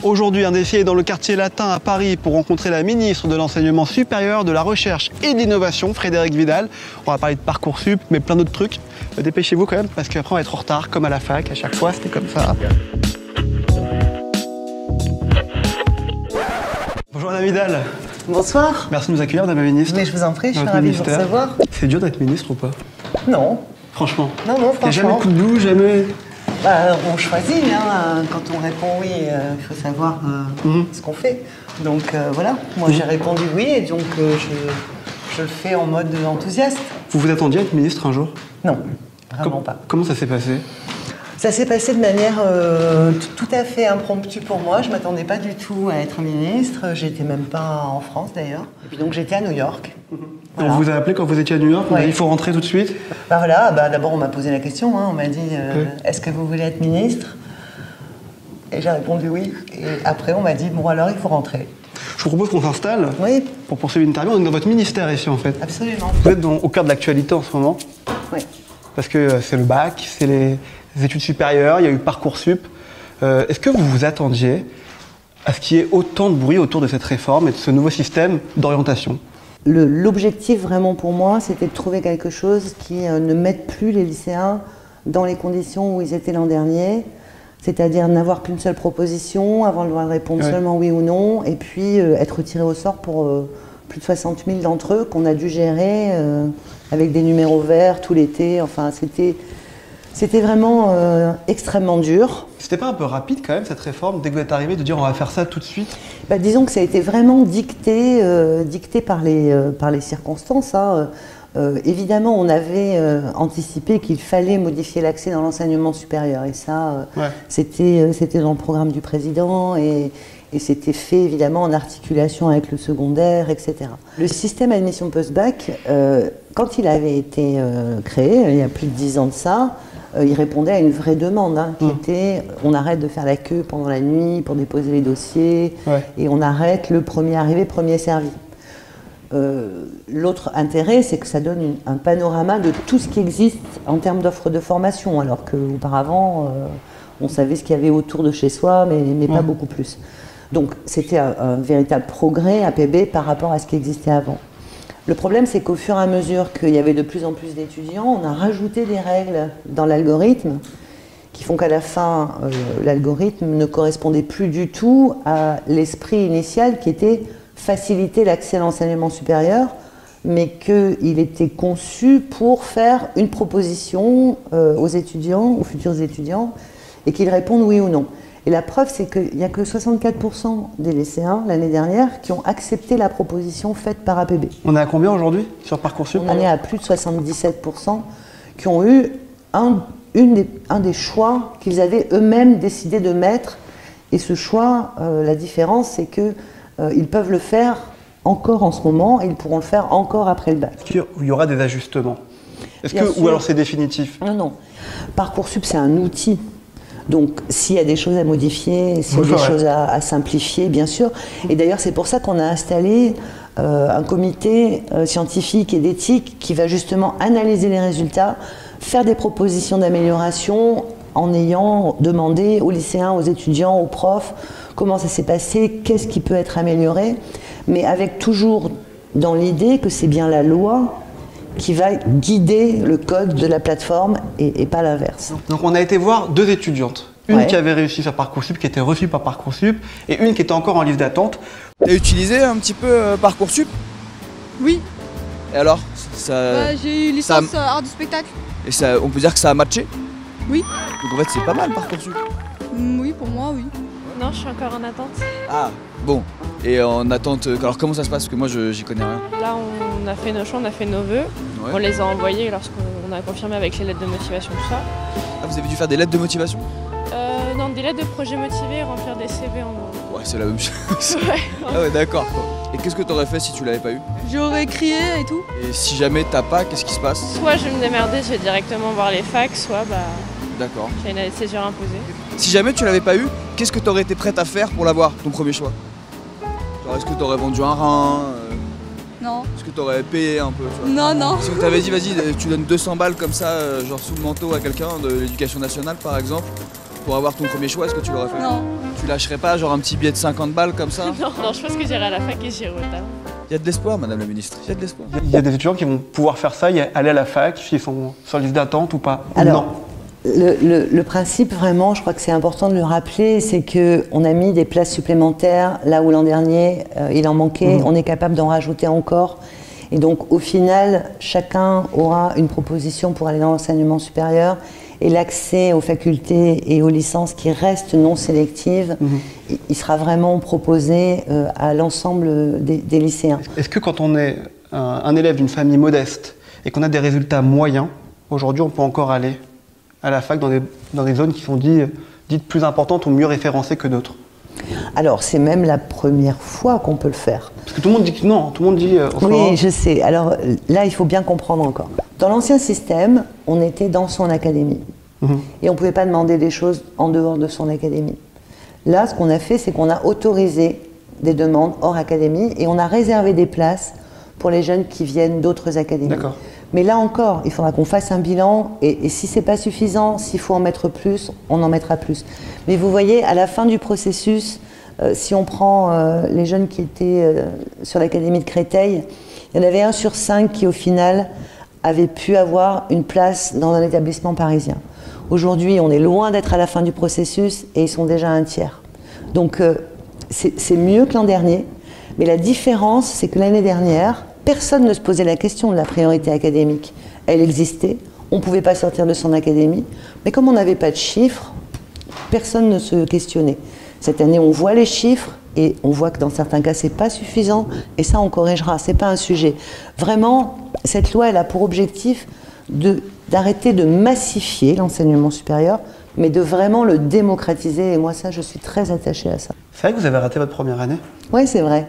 Aujourd'hui, un défi est dans le quartier latin à Paris pour rencontrer la ministre de l'Enseignement supérieur, de la Recherche et de l'Innovation, Frédérique Vidal. On va parler de Parcoursup, mais plein d'autres trucs. Dépêchez-vous quand même, parce qu'après on va être en retard, comme à la fac, à chaque fois, c'était comme ça. Bonjour Madame Vidal. Bonsoir. Merci de nous accueillir, Madame la ministre. Mais je vous en prie, je suis ravie de vous recevoir. C'est dur d'être ministre ou pas? Non. Franchement. Non, franchement. Il n'y a jamais coup de bout, jamais... Bah, on choisit, hein. Quand on répond oui, il faut savoir ce qu'on fait. Donc voilà, moi j'ai répondu oui et donc je le fais en mode enthousiaste. Vous vous attendiez à être ministre un jour? Non, vraiment pas. Comment ça s'est passé? Ça s'est passé de manière tout à fait impromptue pour moi. Je ne m'attendais pas du tout à être ministre. J'étais même pas en France d'ailleurs. Et puis donc j'étais à New York. Voilà. On vous a appelé quand vous étiez à New York? On a dit il faut rentrer tout de suite? Bah voilà, d'abord on m'a posé la question. On m'a dit est-ce que vous voulez être ministre? Et j'ai répondu oui. Et après on m'a dit bon alors il faut rentrer. Je vous propose qu'on s'installe pour poursuivre l'interview. On est dans votre ministère ici en fait. Absolument. Vous êtes au cœur de l'actualité en ce moment. Oui. Parce que c'est le bac, c'est les études supérieures, il y a eu Parcoursup. Est-ce que vous vous attendiez à ce qu'il y ait autant de bruit autour de cette réforme et de ce nouveau système d'orientation? L'objectif vraiment pour moi, c'était de trouver quelque chose qui ne mette plus les lycéens dans les conditions où ils étaient l'an dernier, c'est-à-dire n'avoir qu'une seule proposition, avoir le droit de répondre seulement oui ou non, et puis être tiré au sort pour plus de 60 000 d'entre eux qu'on a dû gérer avec des numéros verts tout l'été. Enfin, c'était vraiment extrêmement dur. C'était pas un peu rapide quand même cette réforme, dès que vous êtes arrivé, de dire on va faire ça tout de suite? Disons que ça a été vraiment dicté par les circonstances. Hein. Évidemment, on avait anticipé qu'il fallait modifier l'accès dans l'enseignement supérieur. Et ça, c'était dans le programme du président et c'était fait évidemment en articulation avec le secondaire, etc. Le système admission post-bac, quand il avait été créé, il y a plus de 10 ans de ça, il répondait à une vraie demande, qui était on arrête de faire la queue pendant la nuit pour déposer les dossiers et on arrête le premier arrivé, premier servi. L'autre intérêt, c'est que ça donne un panorama de tout ce qui existe en termes d'offres de formation, alors qu'auparavant, on savait ce qu'il y avait autour de chez soi, mais pas beaucoup plus. Donc c'était un véritable progrès APB par rapport à ce qui existait avant. Le problème, c'est qu'au fur et à mesure qu'il y avait de plus en plus d'étudiants, on a rajouté des règles dans l'algorithme qui font qu'à la fin, l'algorithme ne correspondait plus du tout à l'esprit initial qui était faciliter l'accès à l'enseignement supérieur, mais qu'il était conçu pour faire une proposition aux étudiants, aux futurs étudiants, et qu'ils répondent oui ou non. Et la preuve, c'est qu'il n'y a que 64% des lycéens, l'année dernière, qui ont accepté la proposition faite par APB. On est à combien aujourd'hui sur Parcoursup? On est à plus de 77% qui ont eu un des choix qu'ils avaient eux-mêmes décidé de mettre. Et ce choix, la différence, c'est qu'ils peuvent le faire encore en ce moment et ils pourront le faire encore après le bac. Est-ce qu'il y aura des ajustements? Ou alors c'est définitif? Non. Parcoursup, c'est un outil. Donc, s'il y a des choses à modifier, s'il y a des choses à simplifier, bien sûr. Et d'ailleurs, c'est pour ça qu'on a installé un comité scientifique et d'éthique qui va justement analyser les résultats, faire des propositions d'amélioration en ayant demandé aux lycéens, aux étudiants, aux profs comment ça s'est passé, qu'est-ce qui peut être amélioré, mais avec toujours dans l'idée que c'est bien la loi qui va guider le code de la plateforme et pas l'inverse. Donc on a été voir deux étudiantes. Une qui avait réussi sur Parcoursup, qui était reçue par Parcoursup, et une qui était encore en liste d'attente. Tu as utilisé un petit peu Parcoursup? Oui. Et alors j'ai eu licence art du spectacle. Et on peut dire que ça a matché? Oui. Donc en fait c'est pas mal Parcoursup? Oui, pour moi, oui. Non, je suis encore en attente. Ah, bon. Et en attente, alors comment ça se passe? Parce que moi j'y connais rien. Là, on a fait nos choix, on a fait nos vœux. On les a envoyés lorsqu'on a confirmé avec les lettres de motivation, tout ça. Ah, vous avez dû faire des lettres de motivation? Non, des lettres de projet motivés, remplir des CV en gros. Ouais, c'est la même chose. Ouais. Ah ouais, d'accord. Et qu'est-ce que t'aurais fait si tu l'avais pas eu? J'aurais crié et tout. Et si jamais t'as pas, qu'est-ce qui se passe? Soit je vais me démerder, je vais directement voir les facs, soit d'accord. j'ai une césure imposée. Si jamais tu l'avais pas eu, qu'est-ce que t'aurais été prête à faire pour l'avoir, ton premier choix? Genre, est-ce que t'aurais vendu un rein? Non. Est-ce que t'aurais payé un peu? Non. Si on t'avait dit, vas-y, tu donnes 200 balles comme ça, genre sous le manteau à quelqu'un de l'éducation nationale par exemple, Pour avoir ton premier choix, est-ce que tu l'aurais fait? Non. Tu lâcherais pas genre un petit billet de 50 balles comme ça? Non, je pense que j'irai à la fac et j'irai au talent. Il y a de l'espoir, madame la ministre, il y a de l'espoir. Il y a des étudiants qui vont pouvoir faire ça, aller à la fac, s'ils sont sur liste d'attente ou pas? Alors, non. le principe, vraiment, je crois que c'est important de le rappeler, c'est qu'on a mis des places supplémentaires là où l'an dernier, il en manquait. On est capable d'en rajouter encore. Et donc, au final, chacun aura une proposition pour aller dans l'enseignement supérieur. Et l'accès aux facultés et aux licences qui restent non sélectives, il sera vraiment proposé à l'ensemble des lycéens. Est-ce que quand on est un élève d'une famille modeste et qu'on a des résultats moyens, aujourd'hui on peut encore aller à la fac dans des zones qui sont dites plus importantes ou mieux référencées que d'autres? Alors, c'est même la première fois qu'on peut le faire. Parce que tout le monde dit que non, tout le monde dit... Oui, je sais. Alors là, il faut bien comprendre encore. Dans l'ancien système, on était dans son académie. Et on ne pouvait pas demander des choses en dehors de son académie. Là, ce qu'on a fait, c'est qu'on a autorisé des demandes hors académie et on a réservé des places pour les jeunes qui viennent d'autres académies. D'accord. Mais là encore, il faudra qu'on fasse un bilan et si ce n'est pas suffisant, s'il faut en mettre plus, on en mettra plus. Mais vous voyez, à la fin du processus, si on prend les jeunes qui étaient sur l'académie de Créteil, il y en avait 1 sur 5 qui, au final, avait pu avoir une place dans un établissement parisien. Aujourd'hui, on est loin d'être à la fin du processus et ils sont déjà à 1 tiers. Donc, c'est mieux que l'an dernier. Mais la différence, c'est que l'année dernière, personne ne se posait la question de la priorité académique. Elle existait, on ne pouvait pas sortir de son académie, mais comme on n'avait pas de chiffres, personne ne se questionnait. Cette année, on voit les chiffres et on voit que dans certains cas, ce n'est pas suffisant et ça, on corrigera, ce n'est pas un sujet. Vraiment, cette loi, elle a pour objectif d'arrêter de massifier l'enseignement supérieur, mais de vraiment le démocratiser et moi, ça, je suis très attachée à ça. C'est vrai que vous avez raté votre première année? Oui, c'est vrai.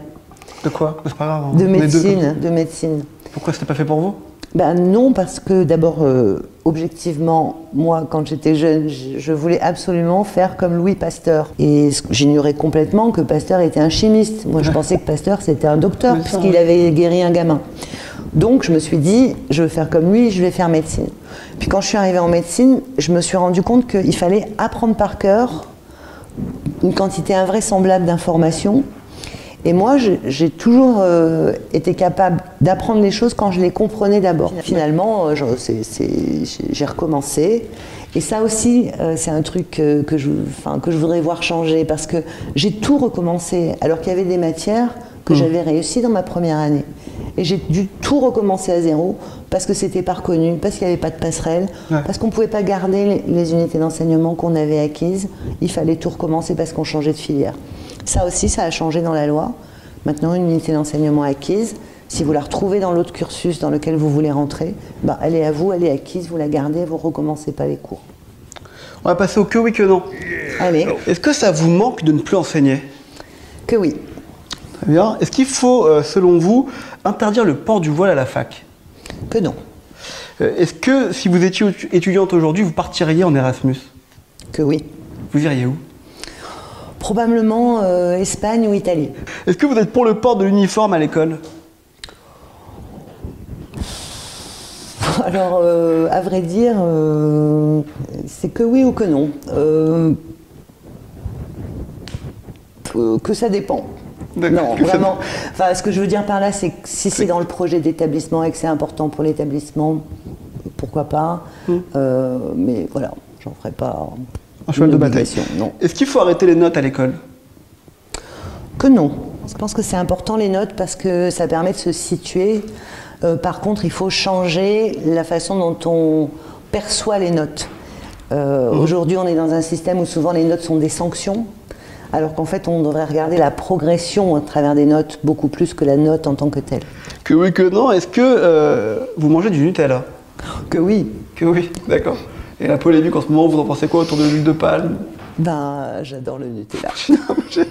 De quoi? C'est pas grave. Hein. De médecine. Pourquoi c'était pas fait pour vous? Ben non, parce que d'abord, objectivement, moi, quand j'étais jeune, je voulais absolument faire comme Louis Pasteur. Et j'ignorais complètement que Pasteur était un chimiste. Moi, je pensais que Pasteur, c'était un docteur, puisqu'il avait guéri un gamin. Donc, je me suis dit, je veux faire comme lui, je vais faire médecine. Puis quand je suis arrivée en médecine, je me suis rendu compte qu'il fallait apprendre par cœur une quantité invraisemblable d'informations. Et moi, j'ai toujours été capable d'apprendre les choses quand je les comprenais d'abord. Finalement, j'ai recommencé. Et ça aussi, c'est un truc que je voudrais voir changer, parce que j'ai tout recommencé, alors qu'il y avait des matières que j'avais réussi dans ma première année. Et j'ai dû tout recommencer à zéro, parce que c'était pas reconnu, parce qu'il n'y avait pas de passerelle, parce qu'on ne pouvait pas garder les unités d'enseignement qu'on avait acquises. Il fallait tout recommencer parce qu'on changeait de filière. Ça aussi, ça a changé dans la loi. Maintenant, une unité d'enseignement acquise, si vous la retrouvez dans l'autre cursus dans lequel vous voulez rentrer, bah, elle est à vous, elle est acquise, vous la gardez, vous ne recommencez pas les cours. On va passer au que oui, que non. Allez. Est-ce que ça vous manque de ne plus enseigner? Que oui. Très bien. Est-ce qu'il faut, selon vous, interdire le port du voile à la fac? Que non. Est-ce que, si vous étiez étudiante aujourd'hui, vous partiriez en Erasmus? Que oui. Vous iriez où? Probablement Espagne ou Italie. Est-ce que vous êtes pour le port de l'uniforme à l'école? Alors, à vrai dire, c'est que oui ou que non. Que ça dépend. Non, vraiment. Enfin, ce que je veux dire par là, c'est que si c'est dans le projet d'établissement et que c'est important pour l'établissement, pourquoi pas. Mais voilà, j'en ferai pas un cheval de bataille. Non. Est-ce qu'il faut arrêter les notes à l'école? Que non. Je pense que c'est important les notes parce que ça permet de se situer. Par contre, il faut changer la façon dont on perçoit les notes. Aujourd'hui, on est dans un système où souvent les notes sont des sanctions, alors qu'en fait, on devrait regarder la progression à travers des notes beaucoup plus que la note en tant que telle. Que oui, que non. Est-ce que vous mangez du Nutella? Que oui. Que oui, d'accord. Et la polémique en ce moment, vous en pensez quoi autour de l'huile de palme? Ben, j'adore le Nutella.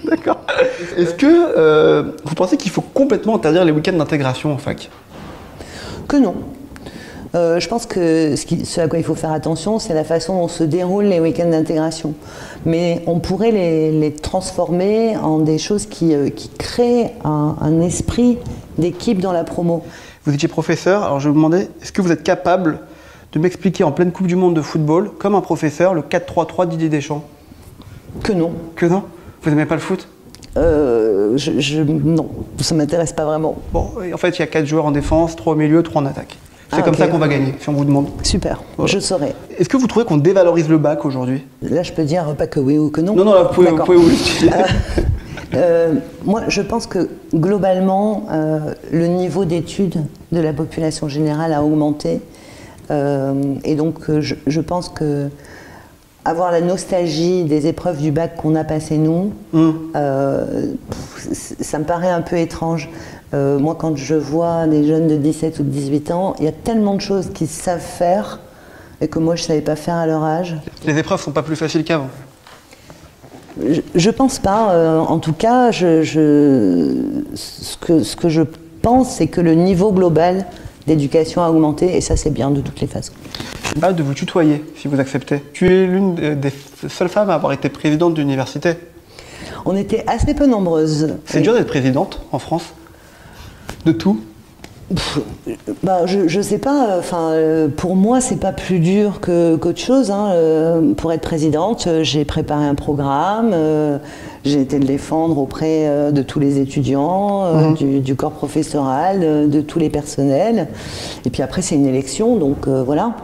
D'accord. Est-ce que vous pensez qu'il faut complètement interdire les week-ends d'intégration en fac? Que non. Je pense que ce à quoi il faut faire attention, c'est la façon dont se déroulent les week-ends d'intégration. Mais on pourrait les transformer en des choses qui créent un esprit d'équipe dans la promo. Vous étiez professeur, alors je me demandais, est-ce que vous êtes capable de m'expliquer en pleine Coupe du Monde de football, comme un professeur, le 4-3-3 Didier Deschamps? Que non. Que non? Vous n'aimez pas le foot? Non, ça ne m'intéresse pas vraiment. Bon, en fait, il y a 4 joueurs en défense, 3 au milieu, 3 en attaque. C'est comme ça qu'on va gagner, si on vous demande. Super, voilà. Je saurai. Est-ce que vous trouvez qu'on dévalorise le bac aujourd'hui? Là, je peux dire pas que oui ou que non. Non, là, vous pouvez vous l'utiliser. Moi, je pense que globalement, le niveau d'études de la population générale a augmenté. Et donc, je pense que avoir la nostalgie des épreuves du bac qu'on a passées nous, ça me paraît un peu étrange. Moi, quand je vois des jeunes de 17 ou de 18 ans, il y a tellement de choses qu'ils savent faire et que moi, je ne savais pas faire à leur âge. Les épreuves ne sont pas plus faciles qu'avant? Je pense pas. En tout cas, ce que je pense, c'est que le niveau global d'éducation a augmenté et ça, c'est bien de toutes les façons. Je parle de vous tutoyer, si vous acceptez. Tu es l'une des seules femmes à avoir été présidente d'université. On était assez peu nombreuses. C'est dur d'être présidente en France? De tout? Je sais pas, pour moi c'est pas plus dur qu'autre chose. Pour être présidente, j'ai préparé un programme, j'ai été le défendre auprès de tous les étudiants, du corps professoral, de tous les personnels. Et puis après c'est une élection, donc voilà.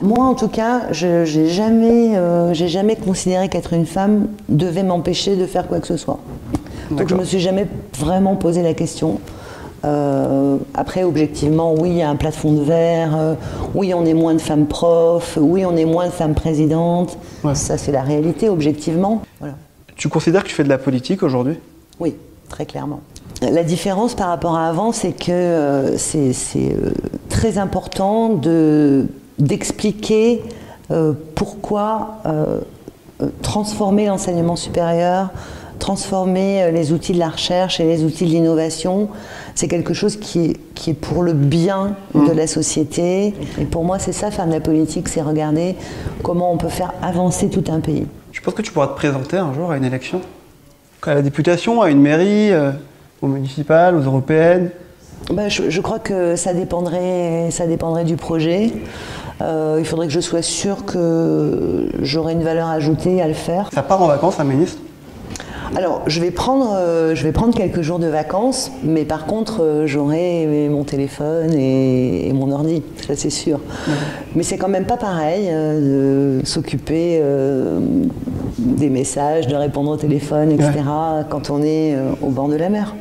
Moi en tout cas, j'ai jamais considéré qu'être une femme devait m'empêcher de faire quoi que ce soit. Donc je me suis jamais vraiment posé la question. Après, objectivement, oui, il y a un plafond de verre, oui, on est moins de femmes profs, oui, on est moins de femmes présidentes. Ouais. Ça, c'est la réalité, objectivement. Voilà. Tu considères que tu fais de la politique aujourd'hui? Oui, très clairement. La différence par rapport à avant, c'est que c'est très important d'expliquer pourquoi transformer l'enseignement supérieur, transformer les outils de la recherche et les outils de l'innovation, c'est quelque chose qui est pour le bien de la société. Et pour moi, c'est ça, faire de la politique, c'est regarder comment on peut faire avancer tout un pays. Je pense que tu pourras te présenter un jour à une élection, à la députation, à une mairie, aux municipales, aux européennes. Je crois que ça dépendrait du projet. Il faudrait que je sois sûre que j'aurai une valeur ajoutée à le faire. Ça part en vacances, un ministre? Alors, je vais prendre quelques jours de vacances, mais par contre, j'aurai mon téléphone et mon ordi, ça c'est sûr. Mais c'est quand même pas pareil de s'occuper des messages, de répondre au téléphone, etc. quand on est au bord de la mer.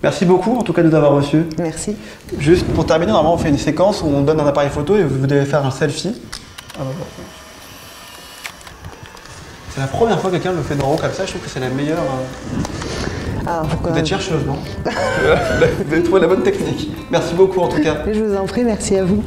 Merci beaucoup en tout cas de nous avoir reçus. Merci. Juste pour terminer, normalement on fait une séquence où on donne un appareil photo et vous devez faire un selfie. C'est la première fois que quelqu'un me fait dans le haut comme ça, je trouve que c'est la meilleure. Vous êtes chercheuse, non? Vous avez trouvé la bonne technique. Merci beaucoup en tout cas. Je vous en prie, merci à vous.